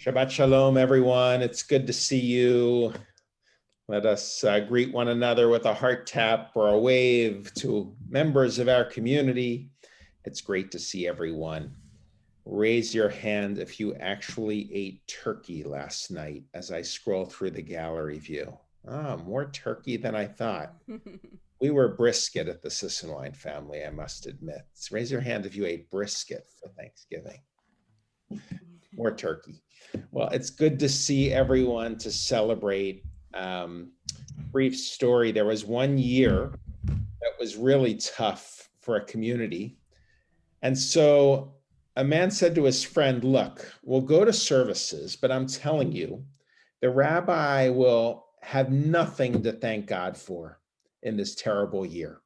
Shabbat Shalom, everyone. It's good to see you. Let us greet one another with a heart tap or a wave to members of our community. It's great to see everyone. Raise your hand if you actually ate turkey last night as I scroll through the gallery view. More turkey than I thought. We were brisket at the Sisson-Wine family, I must admit. So raise your hand if you ate brisket for Thanksgiving. More turkey. Well, it's good to see everyone to celebrate. Brief story, there was one year that was really tough for a community. And so a man said to his friend, look, we'll go to services, but I'm telling you, the rabbi will have nothing to thank God for in this terrible year.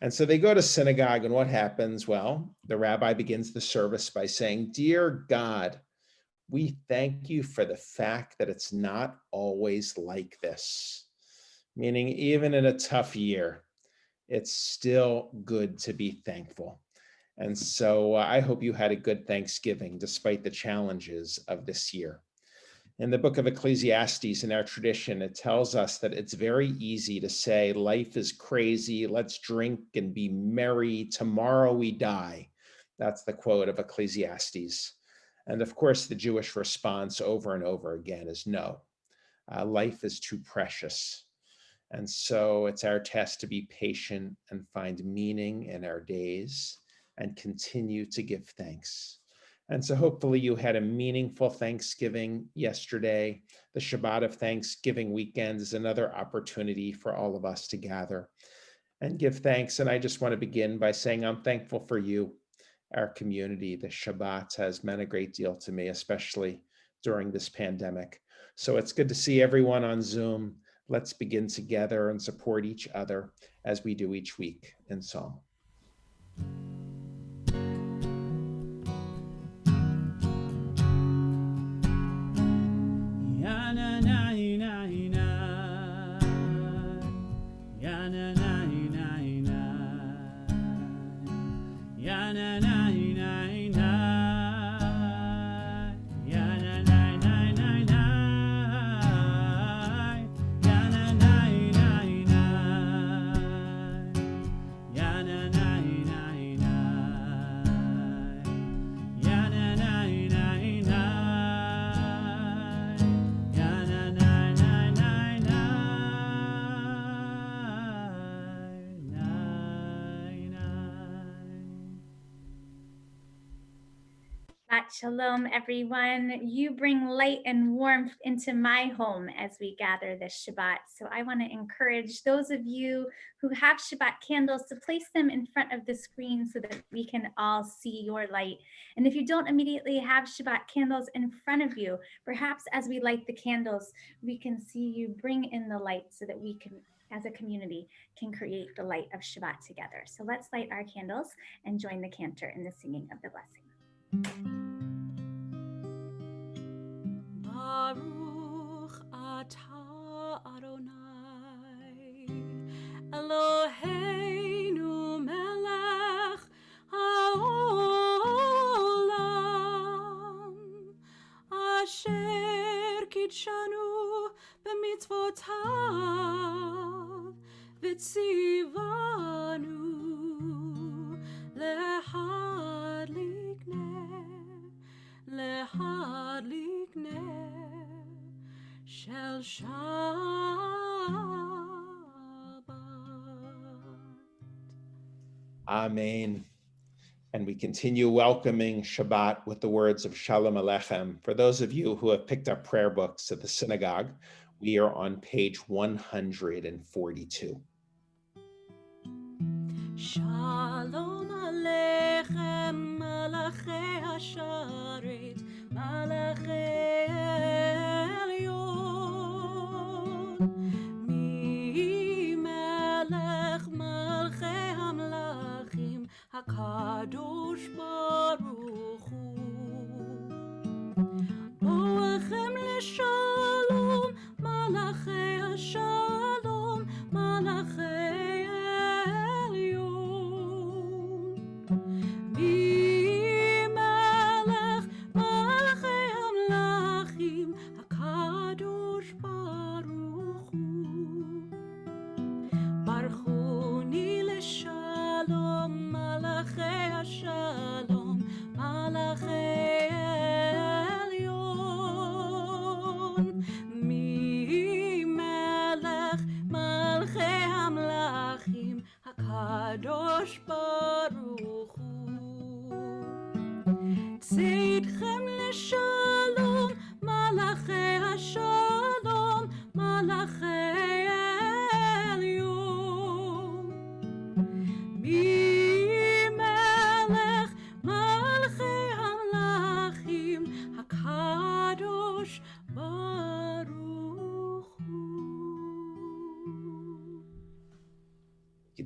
And so they go to synagogue, and what happens? Well, the rabbi begins the service by saying, dear God, we thank you for the fact that it's not always like this. Meaning, even in a tough year, it's still good to be thankful. And so I hope you had a good Thanksgiving despite the challenges of this year. In the book of Ecclesiastes, in our tradition, it tells us that it's very easy to say, life is crazy, let's drink and be merry, tomorrow we die. That's the quote of Ecclesiastes. And of course, the Jewish response over and over again is no, life is too precious. And so it's our task to be patient and find meaning in our days and continue to give thanks. And so hopefully you had a meaningful Thanksgiving yesterday. The Shabbat of Thanksgiving weekend is another opportunity for all of us to gather and give thanks. And I just want to begin by saying I'm thankful for you, our community. The Shabbat has meant a great deal to me, especially during this pandemic. So it's good to see everyone on Zoom. Let's begin together and support each other as we do each week in song. Shalom, everyone. You bring light and warmth into my home as we gather this Shabbat. So I want to encourage those of you who have Shabbat candles to place them in front of the screen so that we can all see your light. And if you don't immediately have Shabbat candles in front of you, perhaps as we light the candles, we can see you bring in the light so that we can, as a community, can create the light of Shabbat together. So let's light our candles and join the cantor in the singing of the blessing. Baruch atah Adonai Eloheinu melech haolam asher kidshanu b'mitzvotav v'tzivanu lehadlik shel Shabbat. Amen. And we continue welcoming Shabbat with the words of Shalom Aleichem. For those of you who have picked up prayer books at the synagogue, we are on page 142. Shalom Aleichem, Malachei Hasharet, Malachei Elyon, Mi Melech Malchei Hamlachim, HaKadosh Baruch Hu. Boechem L'Shalom, Malachei Hashalom, Malachei Elyon.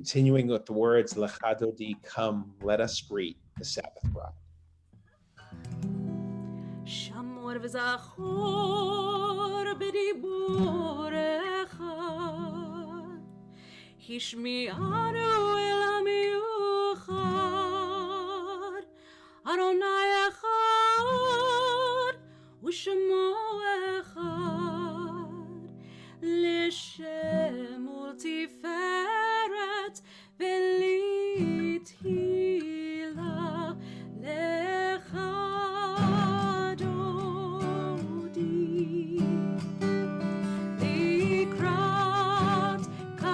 continuing with the words, Lecha Dodi, come, let us greet the Sabbath bride. שמור וזכור בדיבור אחד, השמיענו אל המיוחד, אדוני אחד ושמו אחד, לשם ולתפארת ולתהילה לך דודי. לקראת כלה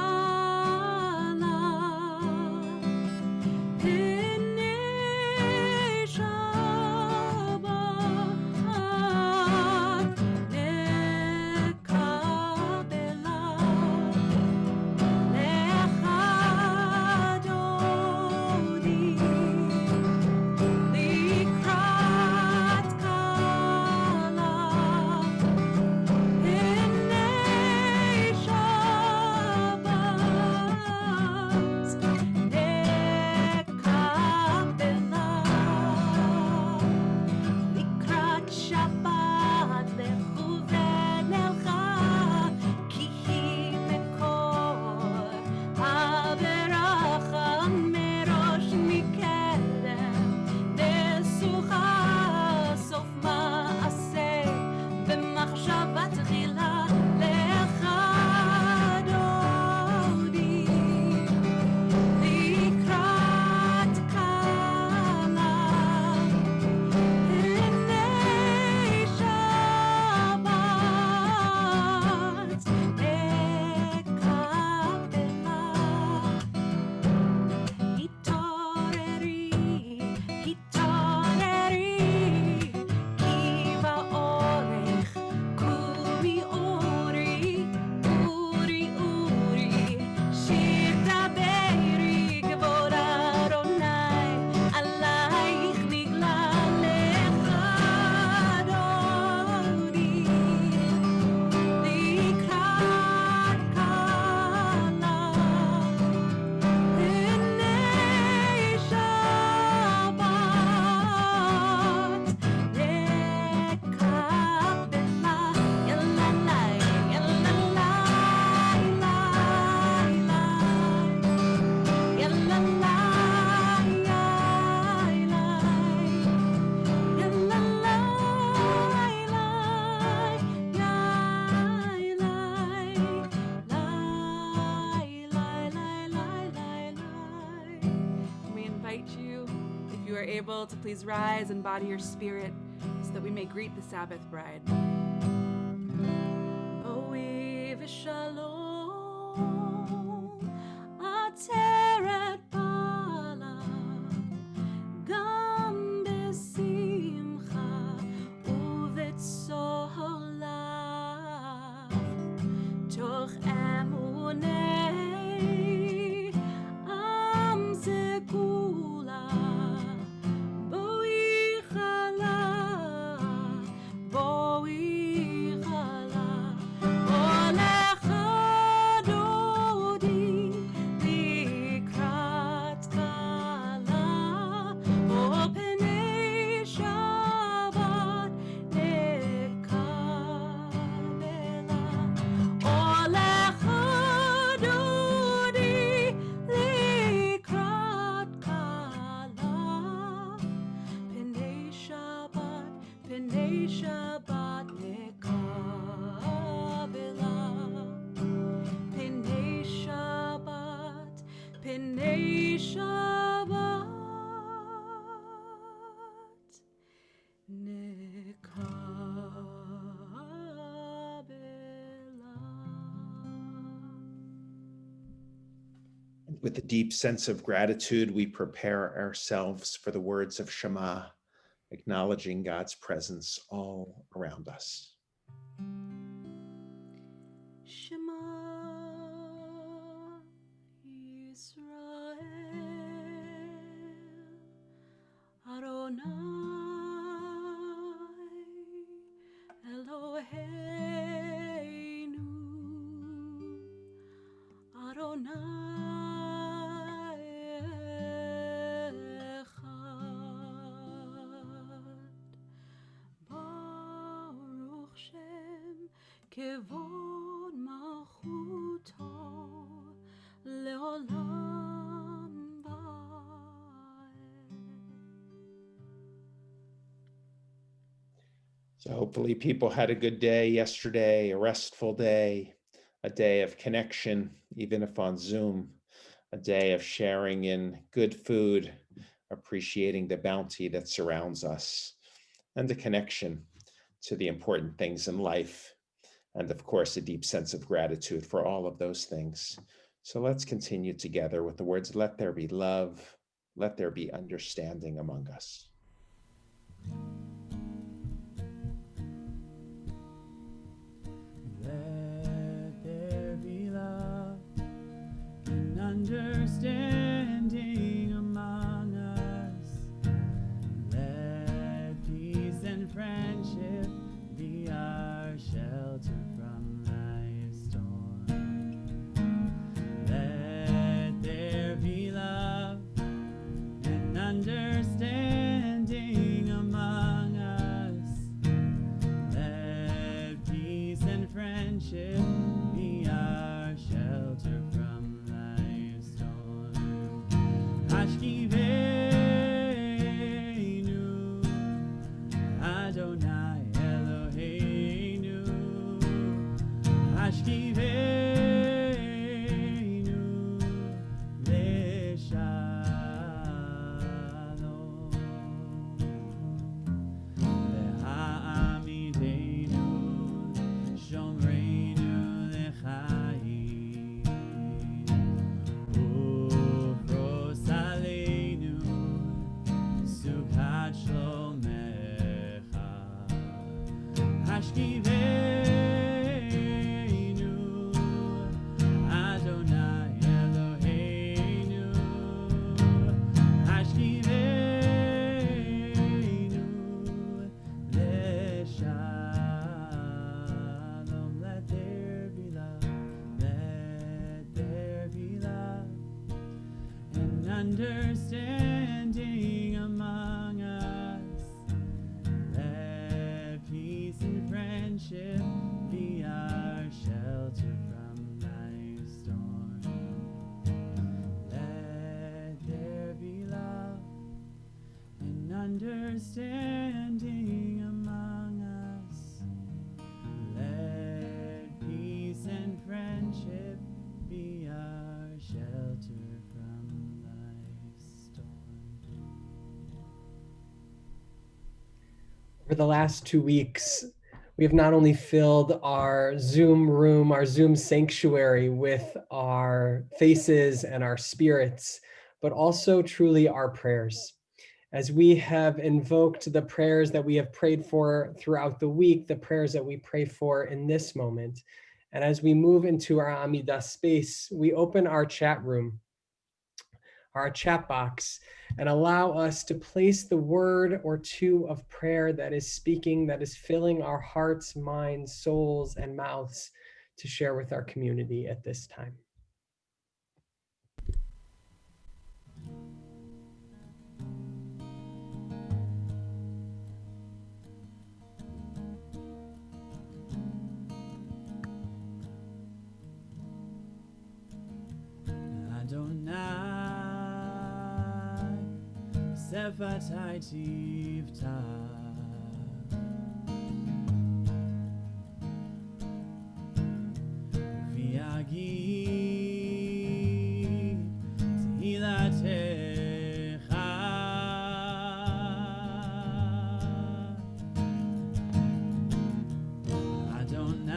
פני שבת able to please rise and body your spirit so that we may greet the Sabbath bride. Boi v'shalom, ateret bala, gam besimcha uvetzola, toch emunei am sekula. With a deep sense of gratitude, we prepare ourselves for the words of Shema, acknowledging God's presence all around us. Shema Yisrael, Adonai Eloheinu, Adonai כבוד מלכותו לעולם ועד. So hopefully people had a good day yesterday, a restful day, a day of connection, even if on Zoom, a day of sharing in good food, appreciating the bounty that surrounds us, and the connection to the important things in life. And of course, a deep sense of gratitude for all of those things. So let's continue together with the words, let there be love, let there be understanding among us. Let there be love and understanding among us. Let peace and friendship be our shelter from life's storm. Let there be love and understanding among us. Let peace and friendship be our shelter from life's storm. Hashkiveinu, Adonai Eloheinu. Hashkiveinu leshalom. Le'ha'amideinu shomreinu lechaim. Ufros aleinu sukat shlomecha. Hashkiveinu Adonai Eloheinu. Hashkiveinu leshalom. Let there be love, let there be love and understanding among us. Let peace and friendship be our shelter from life's storm. Let there be love and understanding among us. Let peace and friendship be our shelter from life's storm. Over the last 2 weeks, we have not only filled our Zoom room, our Zoom sanctuary with our faces and our spirits, but also truly our prayers. As we have invoked the prayers that we have prayed for throughout the week, the prayers that we pray for in this moment, and as we move into our Amidah space, we open our chat room, our chat box, and allow us to place the word or two of prayer that is speaking, that is filling our hearts, minds, souls, and mouths to share with our community at this time. Adonai Sefatai Tivta Viagi Tehilatecha Adonai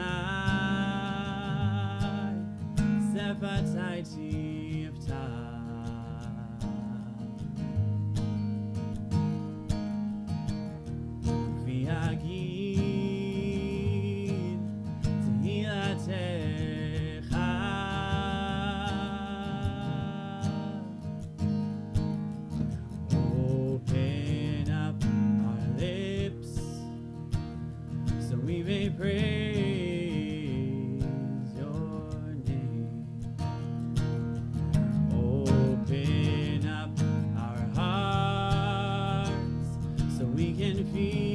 Sefatai Tivta Viagid Tehilatecha. Open up our lips so we may praise your name. Open up our hearts so we can feel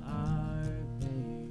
our pain.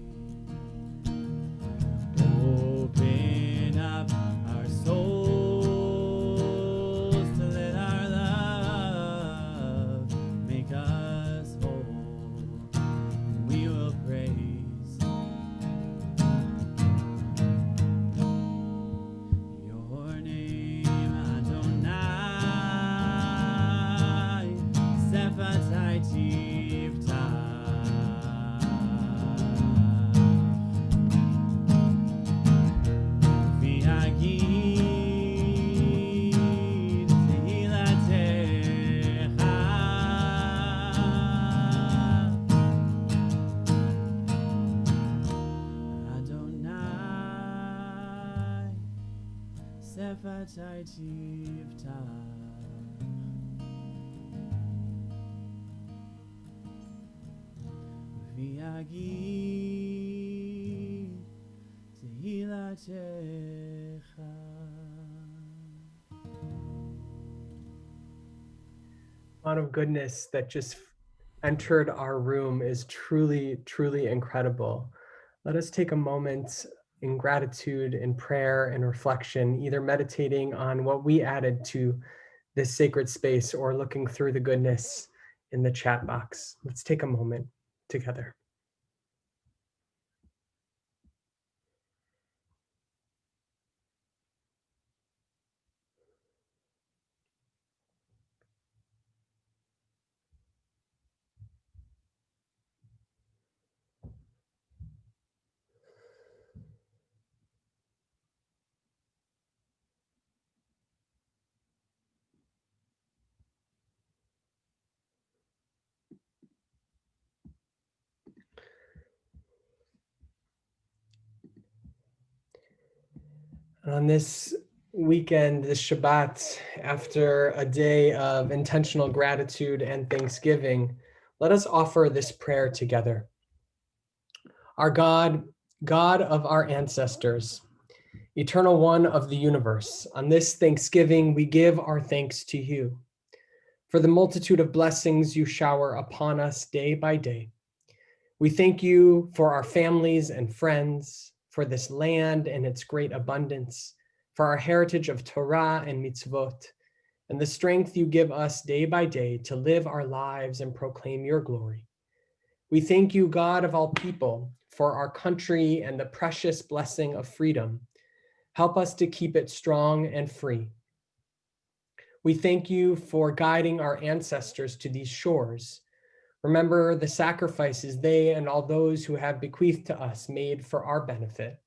chai tifta. Viagi tehilatecha. Amount of goodness that just entered our room is truly, truly incredible. Let us take a moment in gratitude, in prayer, and reflection, either meditating on what we added to this sacred space or looking through the goodness in the chat box. Let's take a moment together. On this weekend, this Shabbat, after a day of intentional gratitude and thanksgiving, let us offer this prayer together. Our God, God of our ancestors, Eternal One of the universe, on this Thanksgiving, we give our thanks to you for the multitude of blessings you shower upon us day by day. We thank you for our families and friends, for this land and its great abundance, for our heritage of Torah and mitzvot, and the strength you give us day by day to live our lives and proclaim your glory. We thank you, God of all people, for our country and the precious blessing of freedom. Help us to keep it strong and free. We thank you for guiding our ancestors to these shores. Remember the sacrifices they and all those who have bequeathed to us made for our benefit.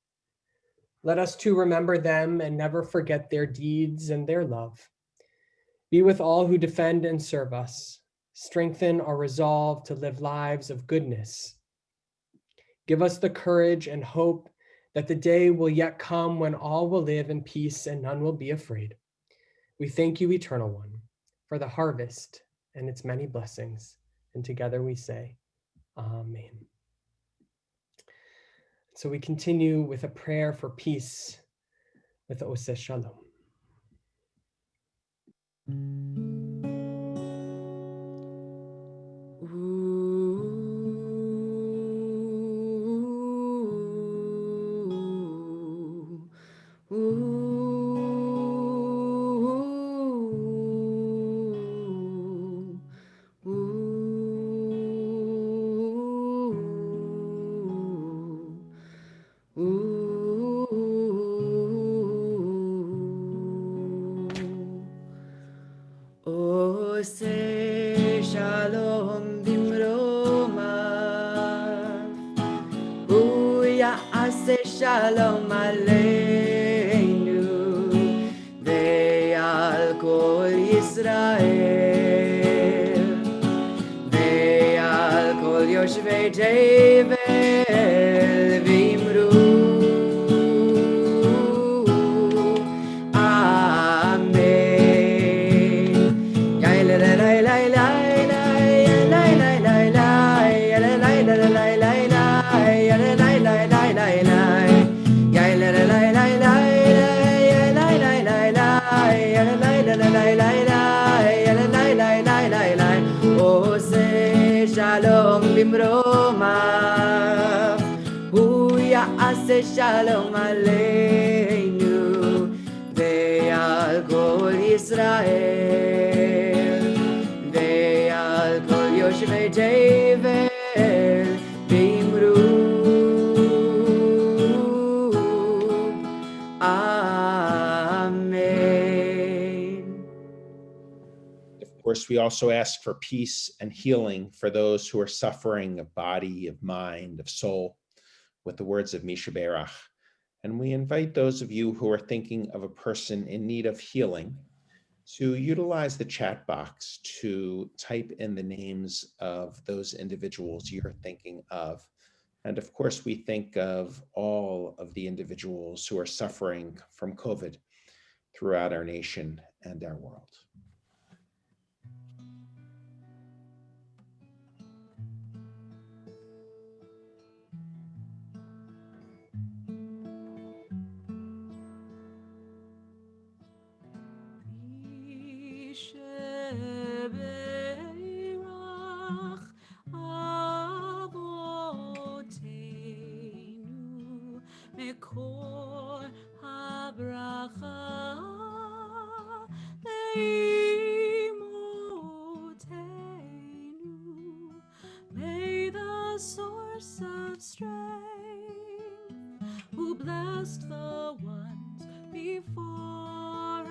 Let us too remember them and never forget their deeds and their love. Be with all who defend and serve us. Strengthen our resolve to live lives of goodness. Give us the courage and hope that the day will yet come when all will live in peace and none will be afraid. We thank you, Eternal One, for the harvest and its many blessings. And together we say, Amen. So we continue with a prayer for peace with the Oseh Shalom. Oseh shalom bimromav, Ya'aseh shalom aleinu, ve'al kol Yisrael, ve'al kol yoshvei tevel v'imru, Shalom bimromav, hu ya'aseh shalom aleinu, ve'al kol Yisrael, ve'al kol yoshvei tevel v'imru, Amen. Of course, we also ask for peace and healing for those who are suffering of body, of mind, of soul, with the words of Misha Berach. And we invite those of you who are thinking of a person in need of healing to utilize the chat box to type in the names of those individuals you're thinking of. And of course, we think of all of the individuals who are suffering from COVID throughout our nation and our world. מקור הברכה לאמותינו. May the source of strength, who blessed the ones before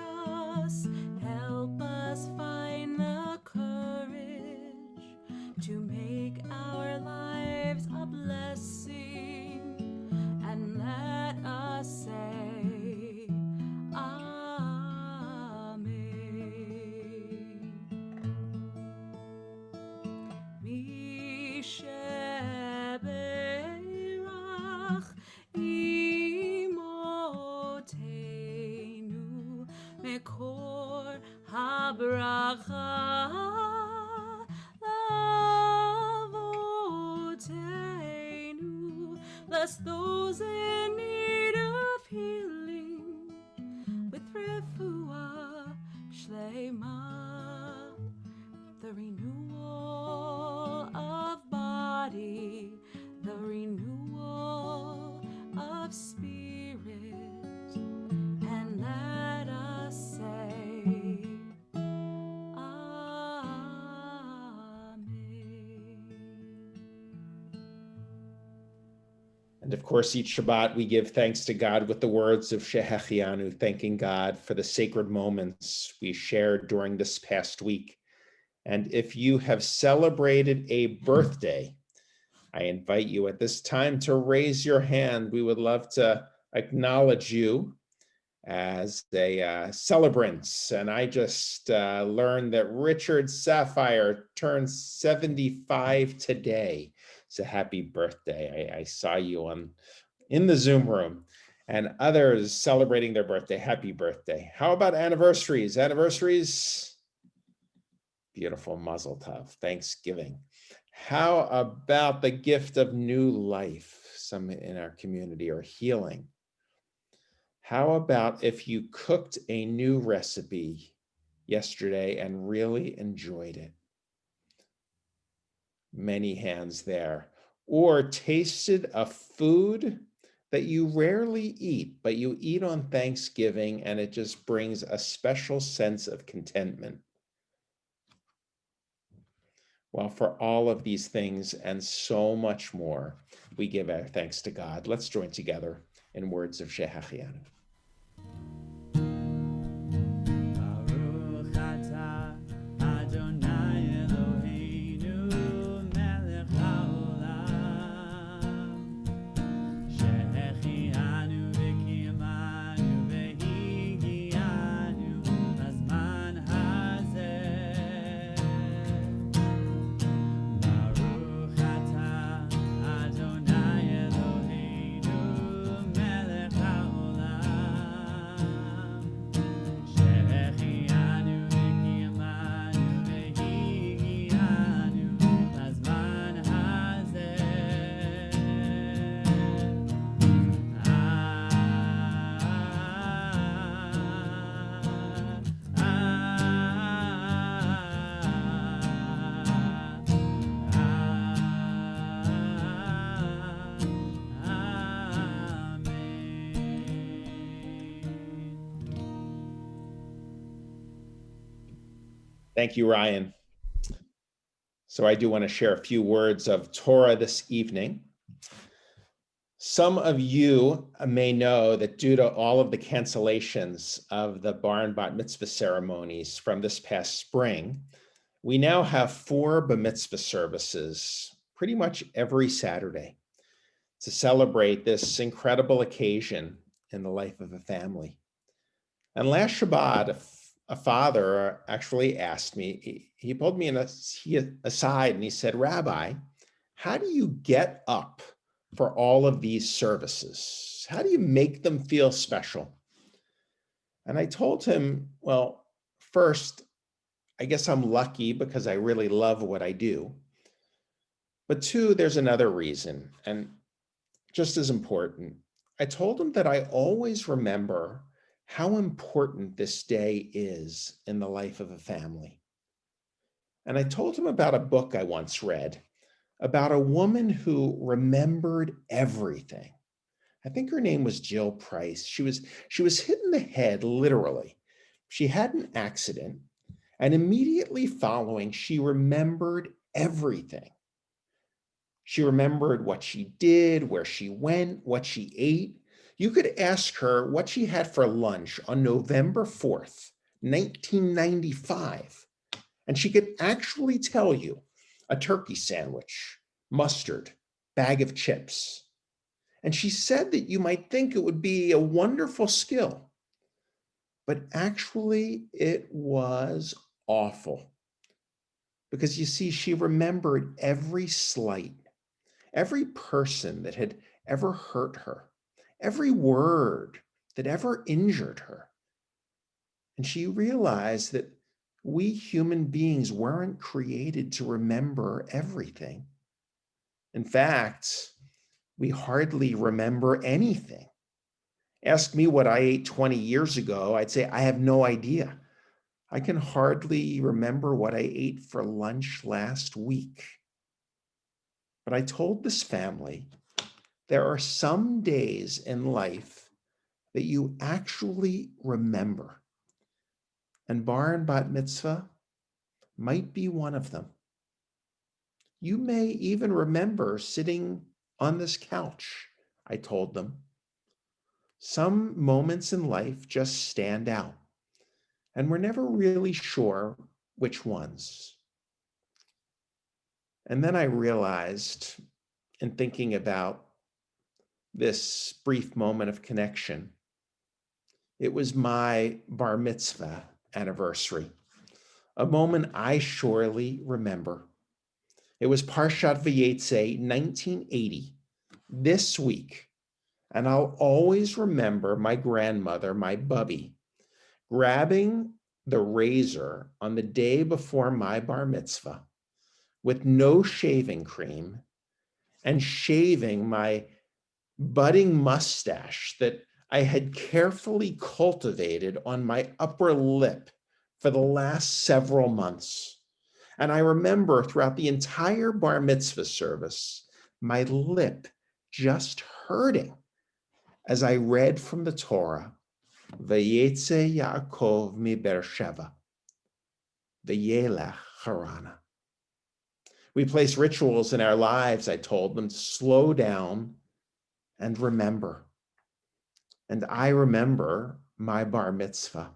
us, help us find the courage to make our lives a blessing, and let us say Amen. Misheberach imotenu mekor habracha lavotenu. Bless those in need of healing with refuah shlema, the renewal of body, the renewal of spirit, and let us say Amen. And of course, each Shabbat we give thanks to God with the words of Shehechianu, thanking God for the sacred moments we shared during this past week. And if you have celebrated a birthday, I invite you at this time to raise your hand. We would love to acknowledge you as a celebrant. And I just learned that Richard Sapphire turns 75 today. So happy birthday. I saw you in the Zoom room, and others celebrating their birthday. Happy birthday. How about anniversaries? Anniversaries? Beautiful, Mazel Tov, Thanksgiving. How about the gift of new life? Some in our community are healing. How about if you cooked a new recipe yesterday and really enjoyed it? Many hands there. Or tasted a food that you rarely eat, but you eat on Thanksgiving and it just brings a special sense of contentment. Well, for all of these things and so much more, we give our thanks to God. Let's join together in words of Shehechianu. Baruch atah Adonai Eloheinu melech haolam, shehechianu v'kiyamanu v'higianu lazman hazeh. Baruch atah Adonai Eloheinu melech haolam, shehechianu v'kiyamanu v'higianu lazman hazeh. Thank you, Ryan. So I do want to share a few words of Torah this evening. Some of you may know that due to all of the cancellations of the bar and bat mitzvah ceremonies from this past spring, we now have 4 bar mitzvah services pretty much every Saturday to celebrate this incredible occasion in the life of a family. And last Shabbat, a father actually asked me, he pulled me aside and he said, Rabbi, how do you get up for all of these services? How do you make them feel special? And I told him, well, first, I guess I'm lucky because I really love what I do. But two, there's another reason, and just as important. I told him that I always remember how important this day is in the life of a family. And I told him about a book I once read about a woman who remembered everything. I think her name was Jill Price. She was hit in the head, literally. She had an accident, and immediately following, she remembered everything. She remembered what she did, where she went, what she ate. You could ask her what she had for lunch on November 4th, 1995, and she could actually tell you a turkey sandwich, mustard, bag of chips. And she said that you might think it would be a wonderful skill, but actually it was awful. Because you see, she remembered every slight, every person that had ever hurt her, every word that ever injured her. And she realized that we human beings weren't created to remember everything. In fact, we hardly remember anything. Ask me what I ate 20 years ago, I'd say I have no idea. I can hardly remember what I ate for lunch last week. But I told this family, there are some days in life that you actually remember. And bar and bat mitzvah might be one of them. You may even remember sitting on this couch, I told them. Some moments in life just stand out, and we're never really sure which ones. And then I realized, in thinking about this brief moment of connection, it was my bar mitzvah anniversary, a moment I surely remember. It was Parshat Vayetze, 1980, this week. And I'll always remember my grandmother, my bubby, grabbing the razor on the day before my bar mitzvah with no shaving cream and shaving my budding mustache that I had carefully cultivated on my upper lip for the last several months. And I remember throughout the entire bar mitzvah service, my lip just hurting as I read from the Torah, Vayetze Yaakov mi Beersheva, Vayelech Harana. We place rituals in our lives, I told them, to slow down and remember. And I remember my bar mitzvah.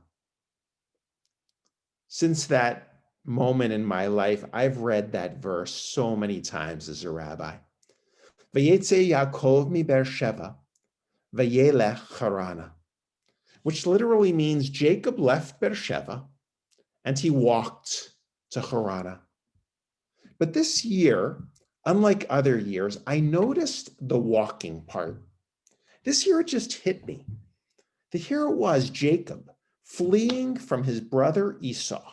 Since that moment in my life, I've read that verse so many times as a rabbi. Vayetze Yaakov mi Beersheva, Vayelech Harana, which literally means Jacob left Beersheba and he walked to Harana. But this year, unlike other years, I noticed the walking part. This year it just hit me. Here it was, Jacob, fleeing from his brother Esau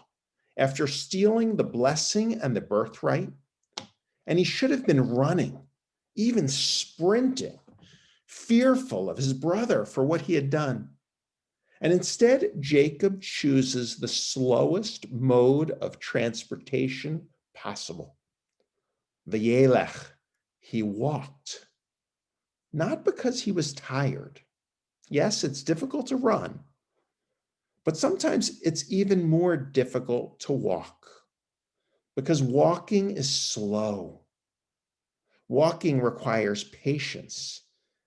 after stealing the blessing and the birthright. And he should have been running, even sprinting, fearful of his brother for what he had done. And instead, Jacob chooses the slowest mode of transportation possible. Vayelech, he walked. Not because he was tired. Yes, it's difficult to run, but sometimes it's even more difficult to walk because walking is slow. Walking requires patience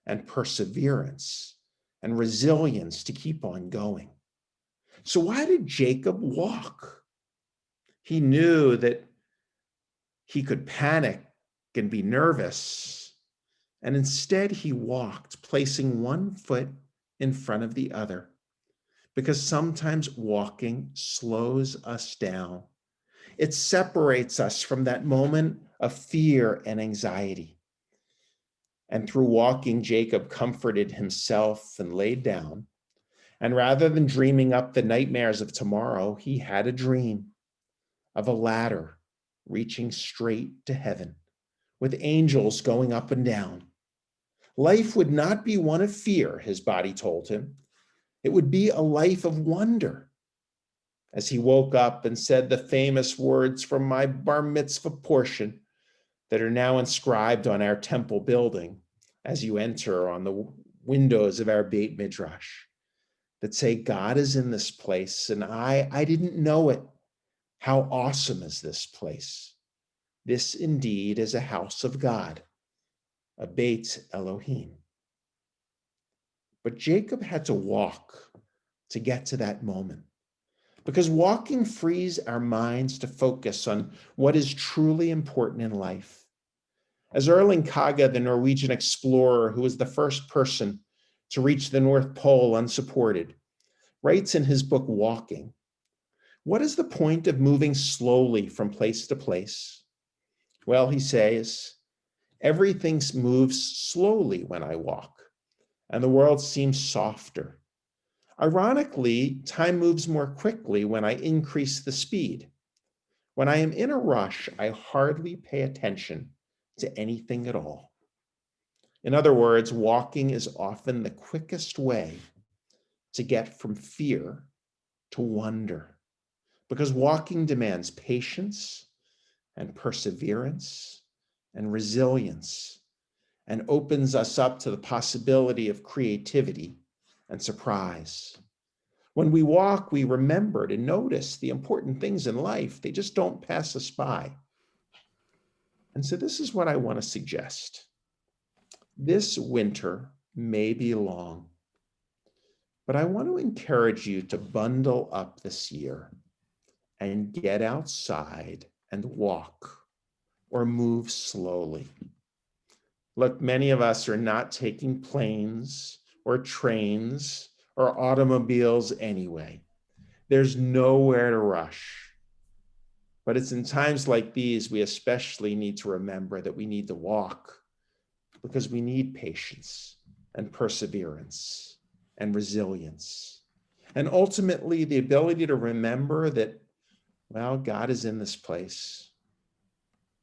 and perseverance and resilience to keep on going. So why did Jacob walk? He knew that he could panic and be nervous, and instead he walked, placing one foot in front of the other, because sometimes walking slows us down. It separates us from that moment of fear and anxiety. And through walking, Jacob comforted himself and laid down. And rather than dreaming up the nightmares of tomorrow, he had a dream of a ladder reaching straight to heaven with angels going up and down. Life would not be one of fear, his body told him. It would be a life of wonder. As he woke up and said the famous words from my bar mitzvah portion that are now inscribed on our temple building as you enter on the windows of our Beit Midrash, that say, God is in this place, and I didn't know it. How awesome is this place? This indeed is a house of God, a Beit Elohim. But Jacob had to walk to get to that moment, because walking frees our minds to focus on what is truly important in life. As Erling Kagge, the Norwegian explorer who was the first person to reach the North Pole unsupported, writes in his book, Walking, what is the point of moving slowly from place to place? Well, he says, everything moves slowly when I walk, and the world seems softer. Ironically, time moves more quickly when I increase the speed. When I am in a rush, I hardly pay attention to anything at all. In other words, walking is often the quickest way to get from fear to wonder, because walking demands patience and perseverance and resilience and opens us up to the possibility of creativity and surprise. When we walk, we remember to notice the important things in life. They just don't pass us by. And so this is what I want to suggest. This winter may be long, but I want to encourage you to bundle up this year and get outside and walk or move slowly. Look, many of us are not taking planes or trains or automobiles anyway. There's nowhere to rush. But it's in times like these, we especially need to remember that we need to walk, because we need patience and perseverance and resilience. And ultimately, the ability to remember that, well, God is in this place.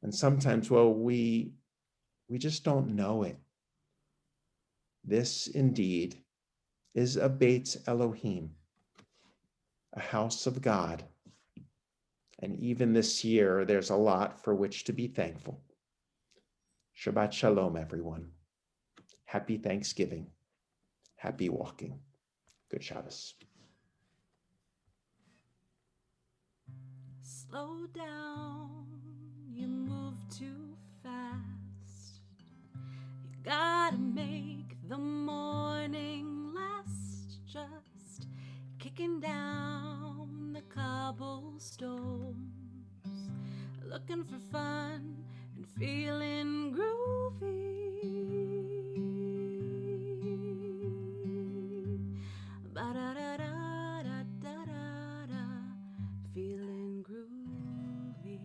And sometimes, well, we just don't know it. This indeed is a Beit Elohim, a house of God. And even this year, there's a lot for which to be thankful. Shabbat Shalom, everyone. Happy Thanksgiving. Happy walking. Good Shabbos. Slow down, you move too fast. You gotta make the morning last. Just kicking down the cobblestones, looking for fun and feeling groovy. Ba-da-da-da-da-da-da-da, feeling groovy.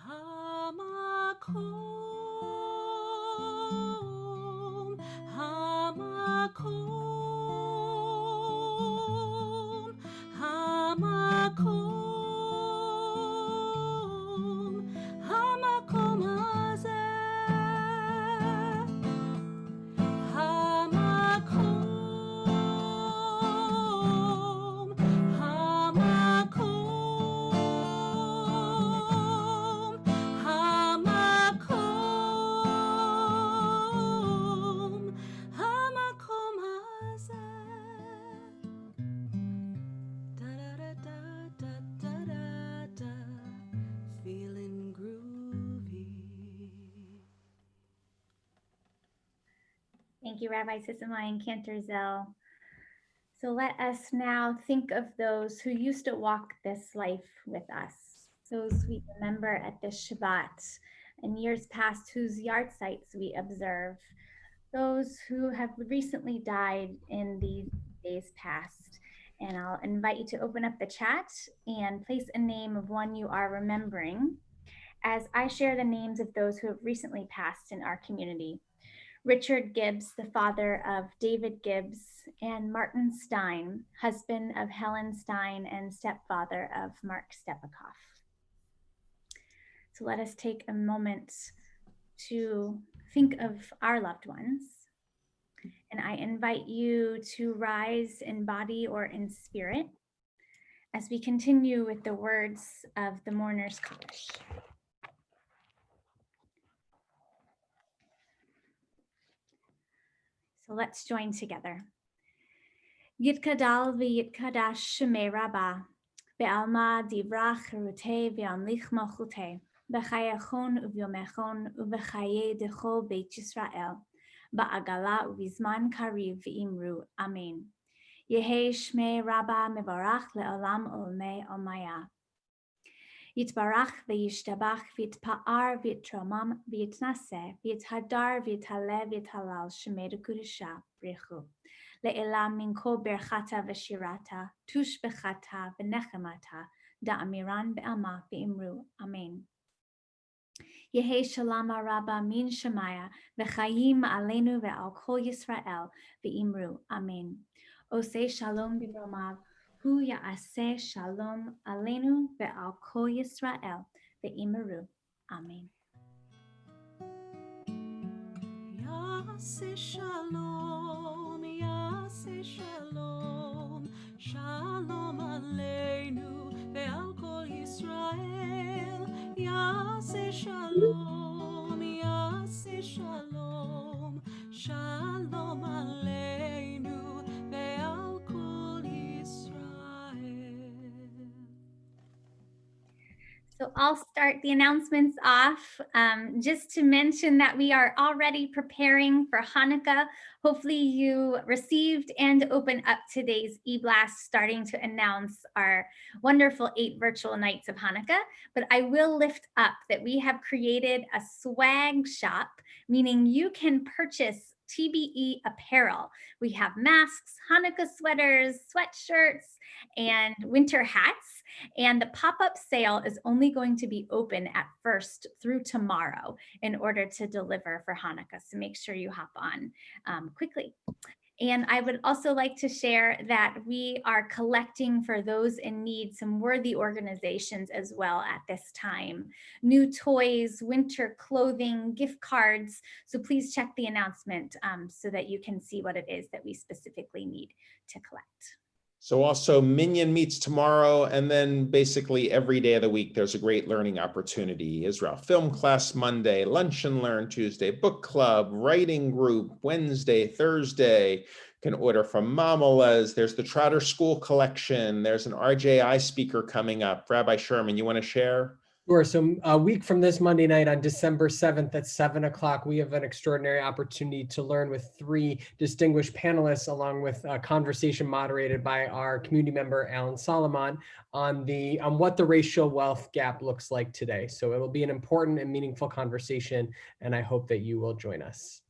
Hamakom, Hamakom, Hamakom, Hamakom Hazeh, Hamakom, Hamakom, Hamakom, Hamakom Hazeh. Da-da-da-da-da-da-da, feeling groovy. Thank you, Rabbi Sisamai and Cantor Zell. So let us now think of those who used to walk this life with us, those we remember at this Shabbat, and years past whose yard sites we observe, those who have recently died in these days past. And I'll invite you to open up the chat and place a name of one you are remembering as I share the names of those who have recently passed in our community. Richard Gibbs, the father of David Gibbs, and Martin Stein, husband of Helen Stein and stepfather of Mark Stepikoff. So let us take a moment to think of our loved ones. And I invite you to rise in body or in spirit as we continue with the words of the mourner's Kaddish. So let's join together. Yitkadal v'yitkadash shemei Rabbah, be'alma divrach cherutei v'amlich malchutei, b'chayachon uvyomechon u'v'chaye dechol beit Yisrael, ba'agala u'vizman kariv v'imru. Amen. Yehi shmei Rabbah mevarach le'olam olmei olmaya. Yitbarach v'yishtabach v'yitpa'ar v'yitromam v'yitnaseh v'yithadar v'yitale v'yitalal shemei dekudesha b'rechu. Le'elam min kol berchata v'shirata, tush b'chata v'nechemata, da'amiran be'alma v'imru. Amen. Yehi shalom Rabbah min shemaya v'chayim aleinu ve'al kol Yisrael v'imru. Amen. Oseh shalom b'romav, hu ya'aseh shalom aleinu ve'al kol Yisrael v'imru. Amen. Yaseh shalom, yaseh shalom, shalom aleinu ve'al kol Yisrael. Yaseh shalom, yaseh shalom, shalom aleinu ve'al kol Yisrael. So I'll start the announcements off just to mention that we are already preparing for Hanukkah. Hopefully you received and opened up today's e-blast starting to announce our wonderful 8 virtual nights of Hanukkah. But I will lift up that we have created a swag shop, meaning you can purchase TBE apparel. We have masks, Hanukkah sweaters, sweatshirts, and winter hats. And the pop-up sale is only going to be open at first through tomorrow in order to deliver for Hanukkah. So make sure you hop on quickly. And I would also like to share that we are collecting for those in need some worthy organizations as well at this time. New toys, winter clothing, gift cards. So please check the announcement so that you can see what it is that we specifically need to collect. So also Minyan meets tomorrow, and then basically every day of the week, there's a great learning opportunity. Israel Film Class Monday, Lunch and Learn Tuesday, Book Club, Writing Group Wednesday, Thursday. You can order from Mamalez. There's the Trotter School Collection. There's an RJI speaker coming up. Rabbi Sherman, you want to share? Sure. So a week from this Monday night on December 7th at 7 o'clock, we have an extraordinary opportunity to learn with 3 distinguished panelists, along with a conversation moderated by our community member, Alan Solomon, on what the racial wealth gap looks like today. So it will be an important and meaningful conversation, and I hope that you will join us.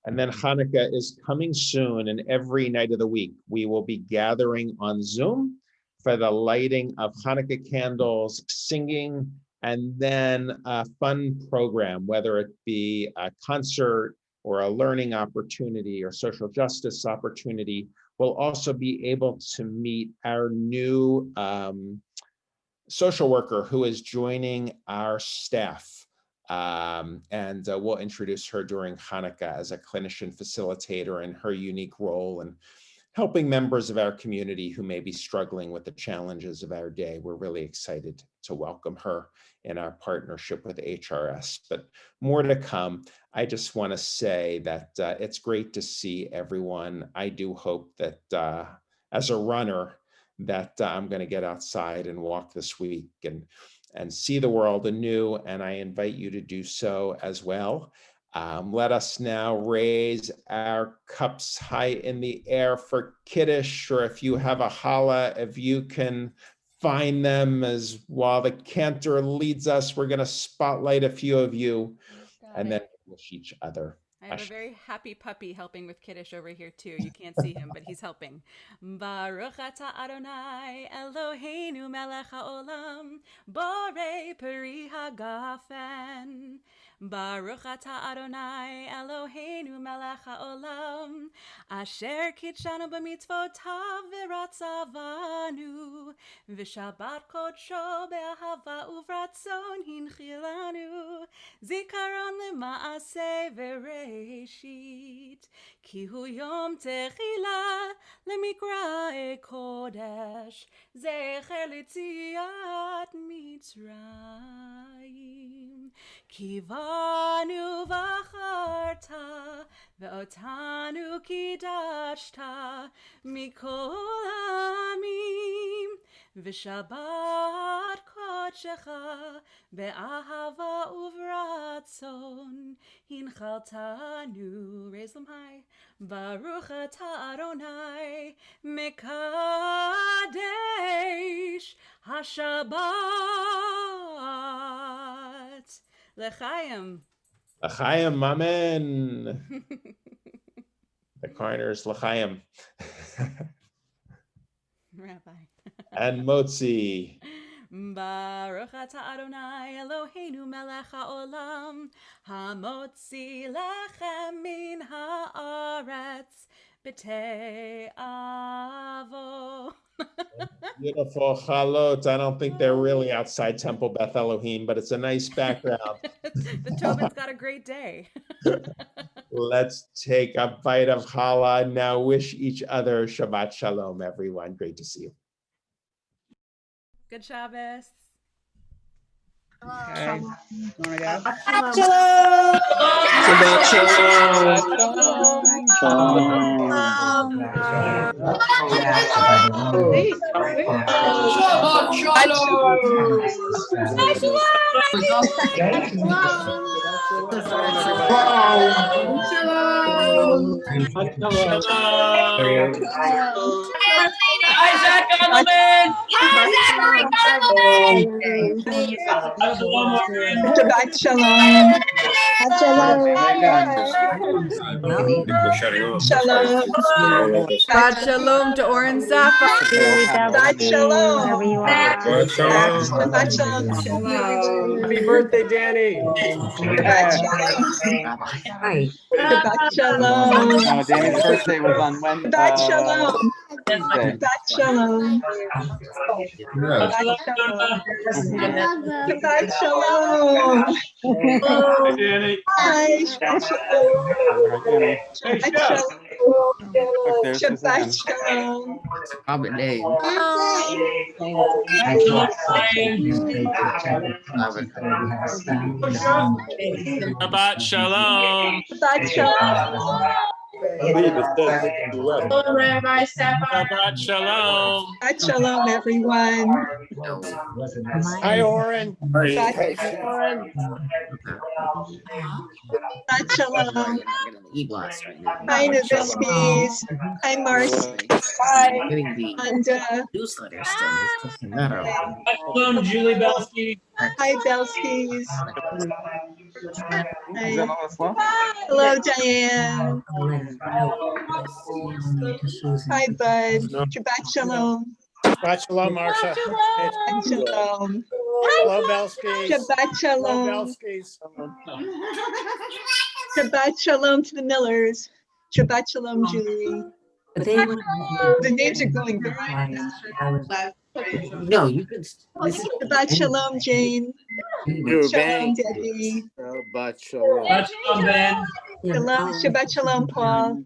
And then Hanukkah is coming soon, and every night of the week, we will be gathering on Zoom for the lighting of Hanukkah candles, singing, and then a fun program, whether it be a concert or a learning opportunity or social justice opportunity. We'll also be able to meet our new social worker who is joining our staff. And we'll introduce her during Hanukkah as a clinician facilitator in her unique role in helping members of our community who may be struggling with the challenges of our day. We're really excited to welcome her in our partnership with HRS, but more to come. I just want to say that it's great to see everyone. I do hope that as a runner, that I'm going to get outside and walk this week and see the world anew, and I invite you to do so as well. Let us now raise our cups high in the air for Kiddush, or if you have a challah, if you can find them as while the cantor leads us, we're going to spotlight a few of you and then wish each other. I have a very happy puppy helping with Kiddush over here too. You can't see him, but he's helping. Baruch atah Adonai Eloheinu melech haolam, borei peri hagafen, Baruch atah Adonai Eloheinu melech haolam asher kitshanu b'mitzvotav v'ratzavanu v'shabbat kodsho be'ahava uvratzon hinchilanu zikaron lema'aseh v'reishit ki hu yom techila lemikra kodesh zecher litziat Mitzrayim Kivanu v'acharta ve'otanu kidashta mikol hamim v'shabbat kodshecha be'ahava uvratzon hinchaltanu. Raise them high. Baruch atah Adonai mekadesh hashabbat. L'chaim. L'chaim, amen. The Carners, L'chaim. Rabbi. And Motzi. Baruch atah Adonai Eloheinu melech haolam hamotzi lechem min haaretz b'tei avo. Beautiful chalot. I don't think they're really outside Temple Beth Elohim, but it's a nice background. The Tobin's got a great day. Let's take a bite of challah. Now wish each other Shabbat Shalom, everyone. Great to see you. Good Shabbos. Okay. Wanna go? Shabbat Shalom. Shabbat shalom to Oren Safa. Shabbat shalom. Shabbat Shabbat shalom. Happy birthday, Danny. Shabbat shalom. Shabbat shalom. Danny's birthday was on Wednesday. Shabbat shalom. Tuesday. Shabbat shalom. Shabbat shalom. Hey, Danny. Hi. Shabbat shalom. Shabbat shalom. Shabbat shalom. Shabbat shalom. Shabbat shalom. Shabbat shalom. Shabbat shalom, everyone. Hi, Oren. Shabbat shalom. Hi, Noviskis. Hi, Marcy. Hi. And Shalom, Julie Belsky. hi, Belskis. Is Hi. that all as well? Hello, Diane. Hi, Bud. Shabbat shalom. Shabbat shalom, Marsha. Shabbat shalom. Hello, Belskis. Shabbat Hello, shalom. Belskis. Shabbat shabbat to the Millers. Shabbat shalom, Julie. The names are going very fast. No, you can. Shabbat shalom, Jane. Shalom, Debbie. Shabbat shalom. Shabbat shalom, Ben. Shalom, Shabbat shalom, Paul.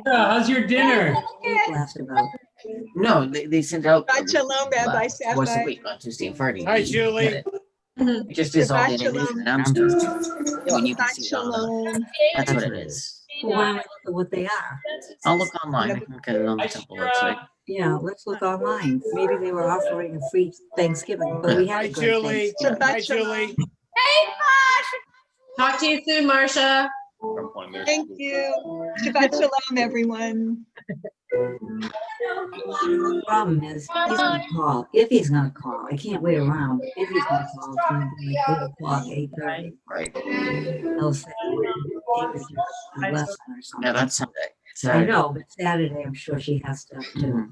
How's your dinner? No, they sent out. Shabbat shalom, Rabbi twice a Sapphire. week on Tuesday and Friday. Hi, You get Julie. it. It just is all the Shabbat news shalom. announcements. When you can Shabbat see it on them. shalom. That's what it is. What they are. I'll look online. I can look at it on the temple website. Yeah, let's look online. Maybe they were offering a free Thanksgiving, but we had Hi, a good Julie. Thanksgiving. Hi, Julie. Talk to you soon, Marcia. Thank you. Shabbat shalom, everyone. The problem is, he's gonna call. If he's gonna call, I can't wait around. If he's gonna call, it's gonna be like 8 o'clock, 8:30. Right. They'll say, David, you left or something. Yeah, that's Sunday. I know, but Saturday, I'm sure she has stuff too.